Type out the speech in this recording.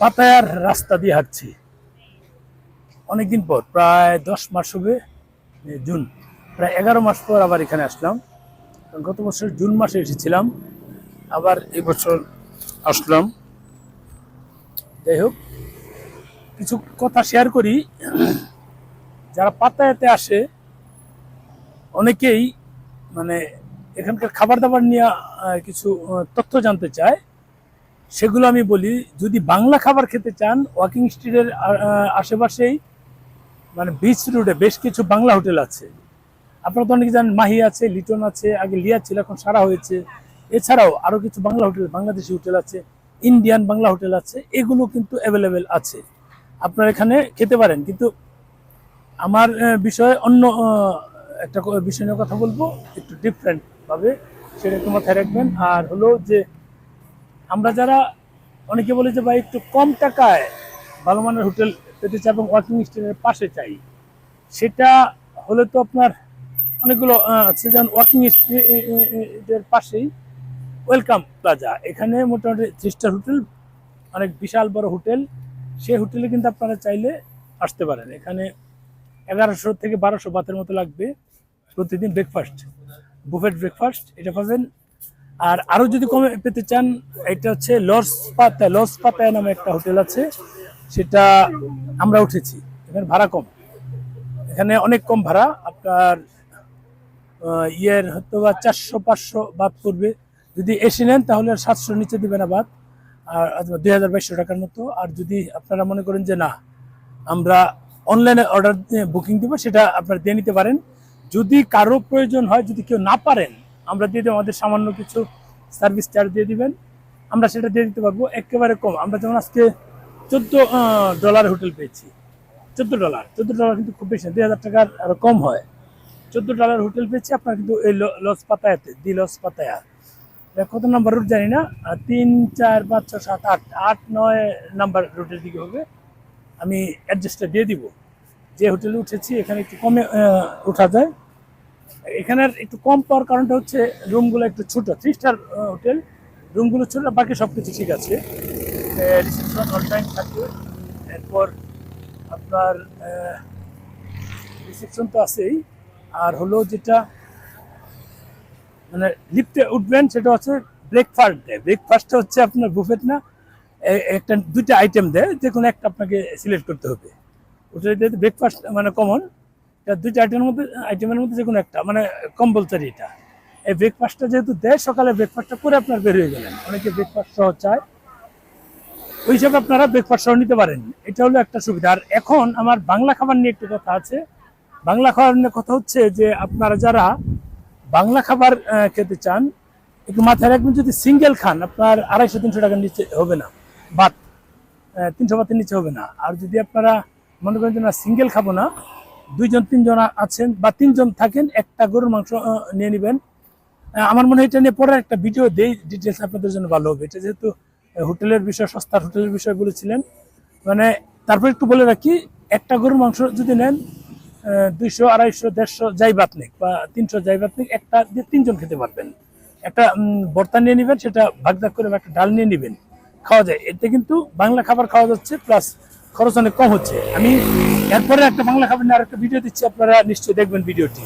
পাতায়ার রাস্তা দিয়ে হাঁটছি অনেকদিন পর, প্রায় 10 মাস হবে। জুন, প্রায় 11 মাস পর আবার এখানে আসলাম। গত বছর জুন মাসে এসেছিলাম, আবার এই বছর আসলাম। যাই হোক, কিছু কথা শেয়ার করি। যারা পাতায়াতে আসে অনেকেই মানে এখানকার খাবার দাবার নিয়ে কিছু তথ্য জানতে চায়। সেগুলো আমি বলি। যদি বাংলা খাবার খেতে চান, ওয়াকিং স্ট্রিটের আশেপাশেই মানে বিচ রোডে বেশ কিছু বাংলা হোটেল আছে। আপনারা তো অনেকে জানেন, মাহি আছে, লিটন আছে, আগে লিয়া ছিল, এখন সারা হয়েছে। এছাড়াও আরো কিছু বাংলা হোটেল, বাংলাদেশি হোটেল আছে, ইন্ডিয়ান বাংলা হোটেল আছে, এগুলো কিন্তু অ্যাভেলেবেল আছে। আপনারা এখানে খেতে পারেন। কিন্তু আমার বিষয়ে অন্য একটা বিষয় নিয়ে কথা বলবো, একটু ডিফারেন্ট ভাবে, সেটা একটু মাথায় রাখবেন। আর হলো যে আমরা যারা অনেকে বলে যে ভাই একটু কম টাকায় ভালো মানের হোটেল পেতে চাই এবং ওয়াকিং স্ট্রিটের পাশে চাই, সেটা হলে তো আপনার অনেকগুলো আছে। যেমন ওয়াকিং স্ট্রিটের পাশেই ওয়েলকাম প্লাজা, এখানে মোটামুটি 3 স্টার হোটেল, অনেক বিশাল বড় হোটেল। সেই হোটেলে কিন্তু আপনারা চাইলে আসতে পারেন। এখানে 1100 থেকে 1200 বাতের মতো লাগবে প্রতিদিন ব্রেকফাস্ট, বুফেট ব্রেকফাস্ট এটা পাবেন। আর আরো যদি কমে পেতে চান, এটা হচ্ছে লস পাতায়া নামে একটা হোটেল আছে, সেটা আমরা উঠেছি। এখানে ভাড়া কম, এখানে অনেক কম ভাড়া। আপনার ইয়ের হয়তো বা 400-500 বাদ পড়বে। যদি এসি নেন তাহলে 700 নিচে দিবে না বাদ, আর 2200 টাকার মতো। আর যদি আপনারা মনে করেন যে না, আমরা অনলাইনে অর্ডার বুকিং দিব, সেটা আপনারা দিয়ে নিতে পারেন। যদি কারো প্রয়োজন হয়, যদি কেউ না পারেন, আমরা দিয়ে দেবো। আমাদের সামান্য কিছু সার্ভিস চার্জ দিয়ে দিবেন, আমরা সেটা দিয়ে দিতে পারবো একেবারে কম। আমরা যেমন আজকে $14 হোটেল পেয়েছি। $14 কিন্তু খুব বেশি, 2000 টাকার আরো কম হয়। $14 হোটেল পেয়েছি আপনার, কিন্তু এই লস পাতায়াতে, দি লস পাতায়া। কত নাম্বার রুট জানি না, 3, 4, 5, 6, 7, 8, 8, 9 নাম্বার রুটের দিকে হবে। আমি অ্যাড্রেসটা দিয়ে দিব। যে হোটেলে উঠেছি এখানে একটু কমে ওঠা যায়। এখানের একটু কম পাওয়ার কারণটা হচ্ছে রুমগুলো একটু ছোট। 3 স্টার হোটেল, রুমগুলো ছোট, বাকি সব কিছু ঠিক আছে। রিসেপশন অল টাইম থাকবে। এরপর আপনার রিসেপশন তো আছেই। আর হলো যেটা মানে লিফটে উঠবেন, সেটা হচ্ছে ব্রেকফাস্ট দেয়। ব্রেকফাস্টটা হচ্ছে আপনার বুফেট না, একটা 2টা আইটেম দেয়, যে কোনো একটা আপনাকে সিলেক্ট করতে হবে। ওটা যেহেতু ব্রেকফাস্ট মানে কমন, 2টা আইটেমের মধ্যে যে কোনো একটা মানে কম্পালসারি এটা। এই ব্রেকফাস্টটা যেহেতু দেয়, সকালে ব্রেকফাস্টটা করে আপনার বের হয়ে গেলেন। অনেকে ব্রেকফাস্ট সহ চায়, ওই হিসাবে আপনারা ব্রেকফাস্ট সহ নিতে পারেন। এটা হলো একটা সুবিধা। আর এখন আমার বাংলা খাবার নিয়ে একটু কথা আছে। বাংলা খাবার নিয়ে কথা হচ্ছে যে আপনারা যারা বাংলা খাবার খেতে চান, একটু মাথায় রাখবেন, যদি সিঙ্গেল খান আপনার 250-300 টাকার নিচে হবে না ভাত, 300 বাতের নিচে হবে না। আর যদি আপনারা মনে করেন যে না, সিঙ্গেল খাবো না, 2-3 জন আছেন বা 3 জন থাকেন, একটা গরুর মাংস নিয়ে নেবেন। আমার মনে হয় এটা নিয়ে পরে একটা ভিডিও দেই, ডিটেলস আপনাদের জন্য ভালো হবে। এটা যেহেতু হোটেলের বিষয়, সস্তার হোটেলের বিষয় বলেছিলেন, মানে তারপর একটু বলে রাখি, একটা গরুর মাংস যদি নেন 200, 250, 150 যাই বাত নেই বা 300 যাই বাত নেই, একটা দিয়ে 3 জন খেতে পারবেন। একটা ভর্তা নিয়ে নেবেন, সেটা ভাগ ভাগ করে, একটা ডাল নিয়ে নেবেন, খাওয়া যায়। এতে কিন্তু বাংলা খাবার খাওয়া যাচ্ছে, প্লাস খরচ অনেক কম হচ্ছে। আমি এরপরে একটা বাংলা খাবার নিয়ে আরেকটা ভিডিও দিচ্ছি, আপনারা নিশ্চয়ই দেখবেন ভিডিওটি।